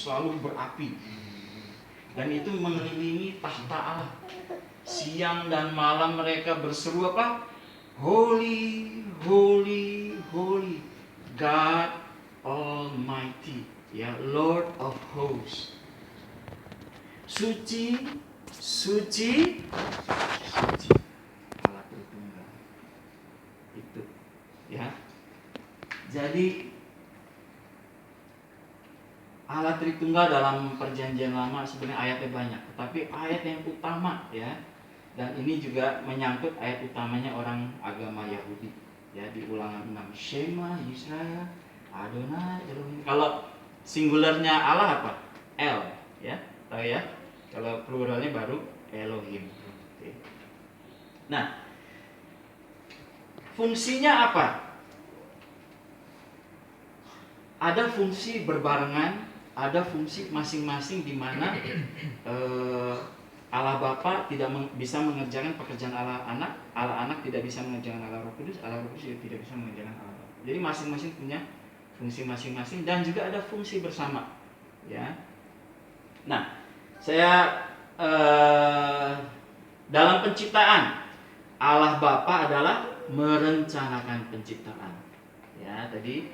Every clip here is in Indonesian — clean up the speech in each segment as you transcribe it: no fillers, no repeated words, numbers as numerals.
selalu berapi. Dan itu mengelilingi tahta Allah. Siang dan malam mereka berseru apa? Holy, holy, holy, God Almighty, ya, Lord of Hosts. Suci, suci, suci, Allah Tritunggal. Itu, ya. Jadi Allah Tritunggal dalam Perjanjian Lama sebenarnya ayatnya banyak, tetapi ayat yang utama, ya, dan ini juga menyangkut ayat utamanya orang agama Yahudi, ya, di Ulangan 6, Shema Yisrael Adonai Elohim. Kalau singularnya Allah apa? El, ya, tahu ya. Kalau pluralnya baru Elohim. Oke. Nah, fungsinya apa? Ada fungsi berbarengan, ada fungsi masing-masing di mana Allah Bapa tidak bisa mengerjakan pekerjaan Allah Anak tidak bisa mengerjakan Allah Roh Kudus, Allah Roh Kudus juga tidak bisa mengerjakan Allah Bapa. Jadi masing-masing punya fungsi masing-masing dan juga ada fungsi bersama, ya. Nah, saya dalam penciptaan Allah Bapa adalah merencanakan penciptaan. Ya, tadi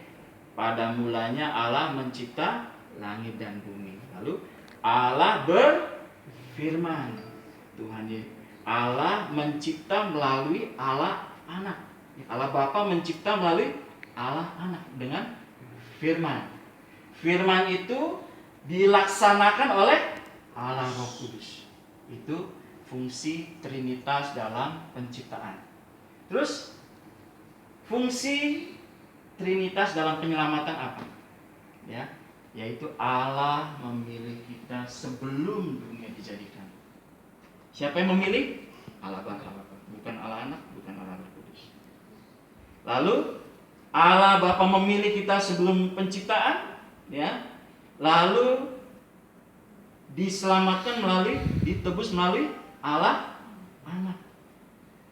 pada mulanya Allah mencipta langit dan bumi. Lalu Allah berfirman. Tuhan Yesus. Allah mencipta melalui Allah Anak. Allah Bapa mencipta melalui Allah Anak dengan firman. Firman itu dilaksanakan oleh Allah Roh Kudus. Itu fungsi Trinitas dalam penciptaan. Terus fungsi Trinitas dalam penyelamatan apa? Ya, yaitu Allah memilih kita sebelum dunia dijadikan. Siapa yang memilih? Allah Bapa, bukan Allah Anak, bukan Allah Roh Kudus. Lalu Allah Bapa memilih kita sebelum penciptaan, ya. Lalu diselamatkan ditebus melalui Allah Anak.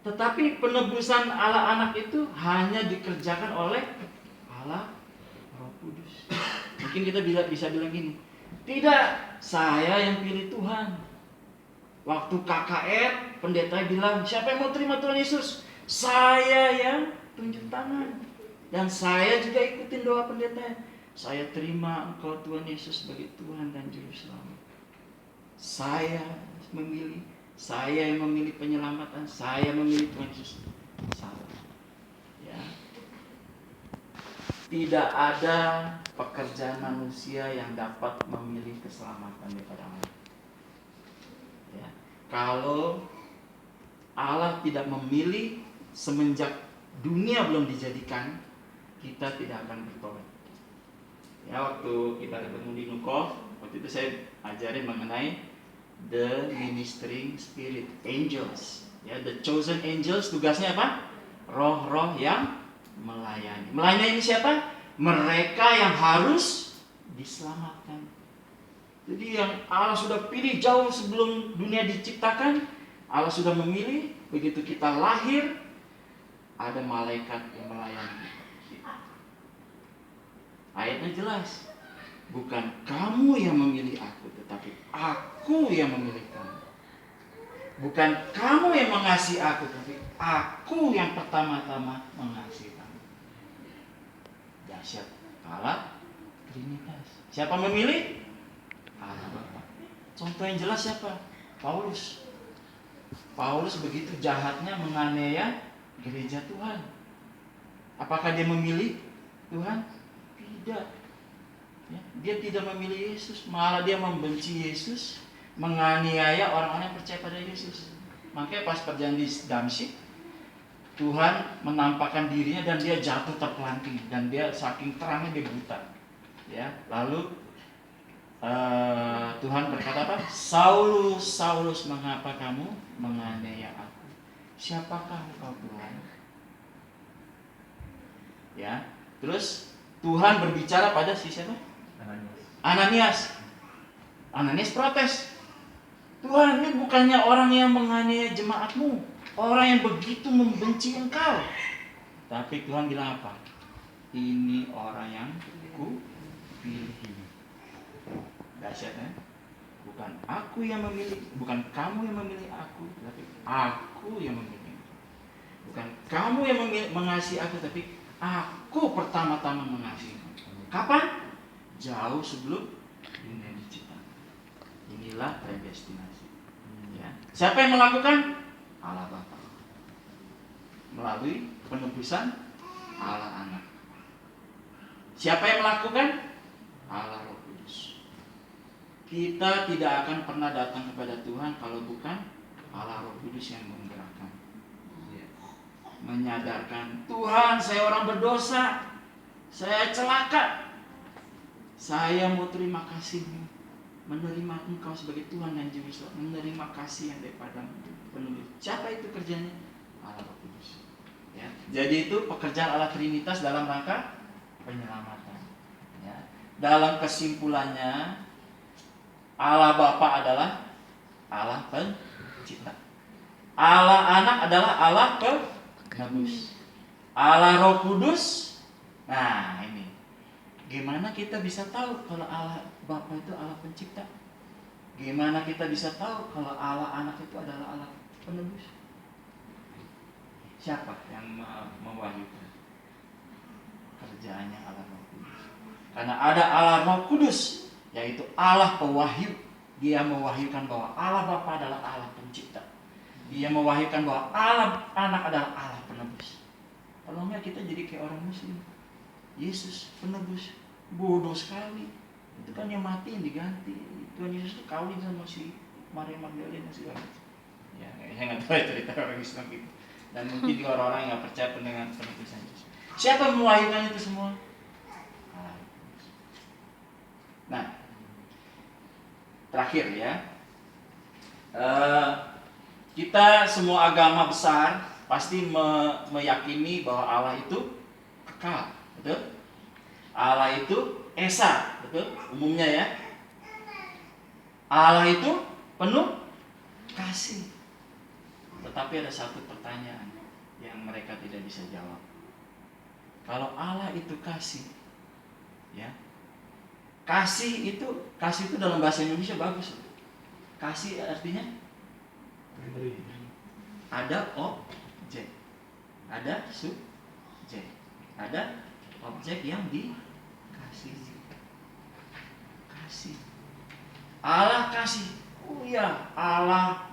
Tetapi penebusan Allah Anak itu hanya dikerjakan oleh Allah Roh Kudus. Mungkin kita bisa bilang gini, tidak, saya yang pilih Tuhan. Waktu KKR, pendeta bilang, siapa yang mau terima Tuhan Yesus? Saya yang tunjuk tangan. Dan saya juga ikutin doa pendeta. Saya terima Engkau Tuhan Yesus sebagai Tuhan dan Juru Selamat. Saya yang memilih penyelamatan, saya memilih Tuhan Yesus. Salah. Ya. Tidak ada pekerjaan manusia yang dapat memilih keselamatan daripada Allah. Ya. Kalau Allah tidak memilih semenjak dunia belum dijadikan, kita tidak akan bertobat. Ya, waktu kita ketemu di Nukov, waktu itu saya ajarin mengenai the ministering spirit, angels. Ya, the chosen angels tugasnya apa? Roh-roh yang melayani. Melayani siapa? Mereka yang harus diselamatkan. Jadi yang Allah sudah pilih jauh sebelum dunia diciptakan, Allah sudah memilih. Begitu kita lahir, ada malaikat yang melayani. Ayatnya jelas. Bukan kamu yang memilih aku, tetapi aku yang memilih kamu. Bukan kamu yang mengasihi aku, tapi aku yang pertama-tama mengasihi kamu. Dahsyat Allah Trinitas. Siapa memilih? Allah Bapa. Contoh yang jelas siapa? Paulus. Paulus begitu jahatnya menganiaya gereja Tuhan. Apakah dia memilih Tuhan? Tidak. Ya, dia tidak memilih Yesus, malah dia membenci Yesus, menganiaya orang-orang yang percaya pada Yesus. Makanya pas perjanjian di Damsyik, Tuhan menampakkan dirinya dan dia jatuh terpelanting, dan dia saking terangnya dia buta. Ya, lalu Tuhan berkata apa? Saulus, Saulus, mengapa kamu menganiaya aku? Siapakah engkau Tuhan? Ya, terus Tuhan berbicara pada si siapa? Ananias. Ananias protes. Tuhan, ini bukannya orang yang menganiaya jemaatmu, orang yang begitu membenci engkau. Tapi Tuhan bilang apa? Ini orang yang ku pilih. Dahsyatnya, bukan aku yang memilih, bukan kamu yang memilih aku, tapi aku yang memilih. Bukan kamu yang mengasihi aku, tapi aku pertama-tama mengasihi. Kapan? Jauh sebelum dunia diciptakan. Inilah predestinasi. Ya. Siapa yang melakukan? Allah Bapa. Melalui penebusan Allah Anak. Siapa yang melakukan? Allah Roh Kudus. Kita tidak akan pernah datang kepada Tuhan kalau bukan Allah Roh Kudus yang menggerakkan. Menyadarkan, Tuhan, saya orang berdosa, saya celaka, saya mau terima kasih, menerima Engkau sebagai Tuhan dan Juru Selamat, menerima kasih yang daripada penulis. Siapa itu kerjanya? Allah Roh Kudus. Ya. Jadi itu pekerjaan Allah Trinitas dalam rangka penyelamatan. Ya. Dalam kesimpulannya, Allah Bapa adalah Allah pencipta, Allah Anak adalah Allah penebus, Allah Roh Kudus. Nah ini, gimana kita bisa tahu kalau Allah Bapa itu Allah pencipta? Gimana kita bisa tahu kalau Allah Anak itu adalah Allah penebus? Siapa yang mewahyukan? Kerjaannya Allah Roh Kudus. Karena ada Allah Roh Kudus, yaitu Allah pewahyu. Dia mewahyukan bahwa Allah Bapa adalah Allah pencipta. Dia mewahyukan bahwa Allah Anak adalah Allah penebus. Kalau enggak kita jadi kayak orang Muslim. Yesus penebus, bodoh sekali. Itu kan yang mati yang diganti. Tuhan Yesus itu kawin sama si Maria Magdalena segala. Ya, saya nggak tahu cerita orang Islam gitu. Dan mungkin juga orang-orang yang nggak percaya dengan penebusan Yesus. Siapa yang mewahyukan itu semua? Allah. Nah, terakhir ya, kita semua agama besar pasti meyakini bahwa Allah itu kekal, betul? Allah itu esa, betul? Umumnya ya, Allah itu penuh kasih. Tetapi ada satu pertanyaan yang mereka tidak bisa jawab. Kalau Allah itu kasih, ya, kasih itu dalam bahasa Indonesia bagus. Kasih artinya ada objek, ada subjek, ada objek yang dikasih. Kasih. Allah kasih. Oh ya, Allah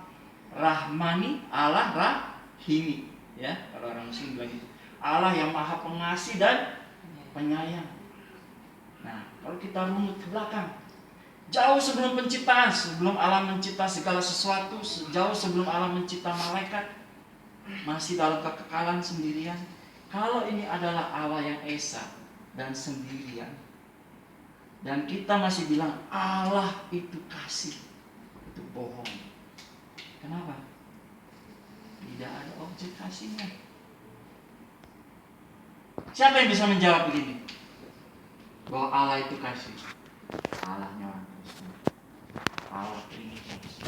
Rahmani, Allah Rahimi. Ya, kalau orang Muslim bilang gitu. Allah yang Maha Pengasih dan Penyayang. Nah, kalau kita runut ke belakang, jauh sebelum penciptaan, sebelum Allah mencipta segala sesuatu, jauh sebelum Allah mencipta malaikat, masih dalam kekekalan sendirian. Kalau ini adalah Allah yang esa dan sendirian, dan kita masih bilang Allah itu kasih, itu bohong. Kenapa? Tidak ada objek kasihnya. Siapa yang bisa menjawab begini? Bahwa Allah itu kasih. Allahnya orang Kristen, Allah Trinitas.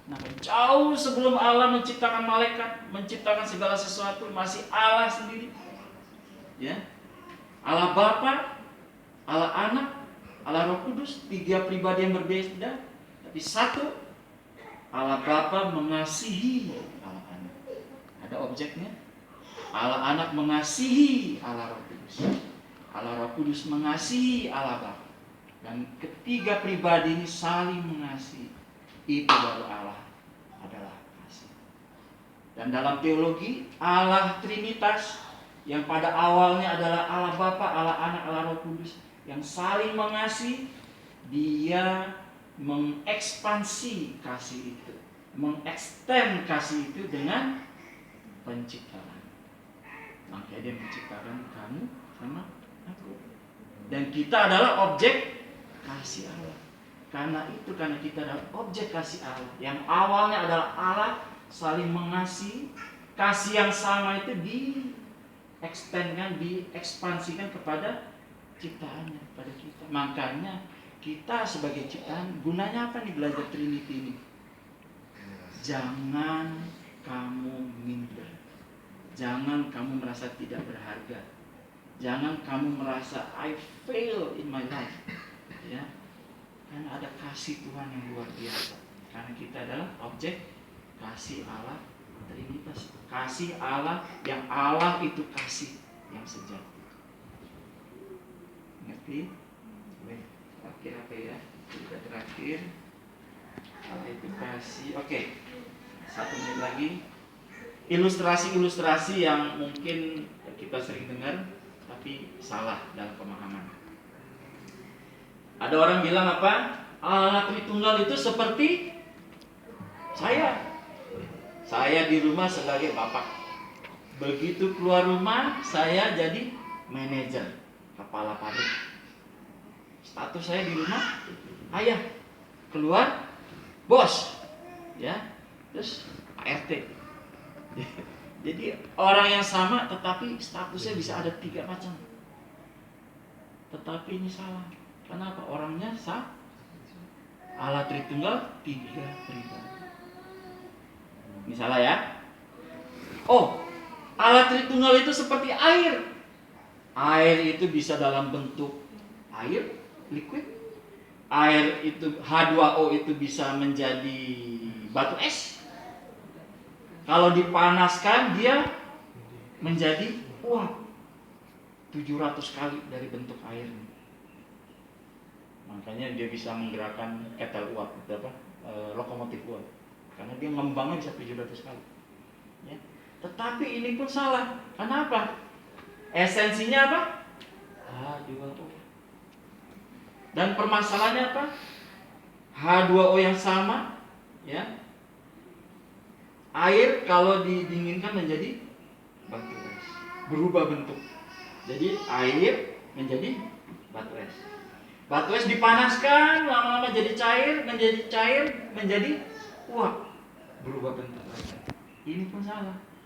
Nah, jauh sebelum Allah menciptakan malaikat, menciptakan segala sesuatu, masih Allah sendiri. Ya, Allah Bapa, Allah Anak, Allah Roh Kudus, tiga pribadi yang berbeda, tapi satu. Allah Bapa mengasihi Allah Anak. Ada objeknya. Allah Anak mengasihi Allah Roh Kudus. Allah Roh Kudus mengasihi Allah Bapa. Dan ketiga pribadi ini saling mengasihi. Itu baru Allah adalah kasih. Dan dalam teologi, Allah Trinitas yang pada awalnya adalah Allah Bapa, Allah Anak, Allah Roh Kudus yang saling mengasihi, dia mengekspansi kasih itu, mengekstend kasih itu dengan penciptaan. Makanya dia menciptakan kamu sama aku. Dan kita adalah objek kasih Allah. Karena kita adalah objek kasih Allah. Yang awalnya adalah Allah saling mengasihi, kasih yang sama itu diekstendkan, diekspansikan kepada ciptaannya, kepada kita. Makanya kita sebagai ciptaan, gunanya apa nih belajar Trinity ini? Jangan kamu minder. Jangan kamu merasa tidak berharga. Jangan kamu merasa I fail in my life. Ya. Karena ada kasih Tuhan yang luar biasa. Karena kita adalah objek kasih Allah Trinitas. Kasih Allah yang Allah itu kasih yang sejati. Ngerti? Terakhir apa ya? Kita terakhir Allah itu kasih. Oke. 1 menit lagi. Ilustrasi-ilustrasi yang mungkin kita sering dengar tapi salah dalam pemahaman. Ada orang bilang apa? Allah Tritunggal itu seperti saya. Saya di rumah sebagai bapak. Begitu keluar rumah, saya jadi manajer, kepala pabrik. Status saya di rumah ayah, keluar bos. Ya. Terus ART. Jadi orang yang sama tetapi statusnya bisa ada 3 macam. Tetapi ini salah. Kenapa? Orangnya Allah Tritunggal 3 pribadi. Misalnya ya. Oh, Allah Tritunggal itu seperti air. Air itu bisa dalam bentuk air, liquid. Air itu H2O itu bisa menjadi batu es. Kalau dipanaskan dia menjadi uap 700 kali dari bentuk air. Makanya dia bisa menggerakkan ketel uap, lokomotif uap. Karena dia ngembangnya bisa 700 kali. Ya. Tetapi ini pun salah. Kenapa? Esensinya apa? H2O. Dan permasalahannya apa? H2O yang sama, ya. Air kalau didinginkan menjadi batu es, berubah bentuk. Jadi air menjadi batu es. Batu es dipanaskan, lama-lama jadi cair, menjadi uap, berubah bentuk lagi. Ini pun salah.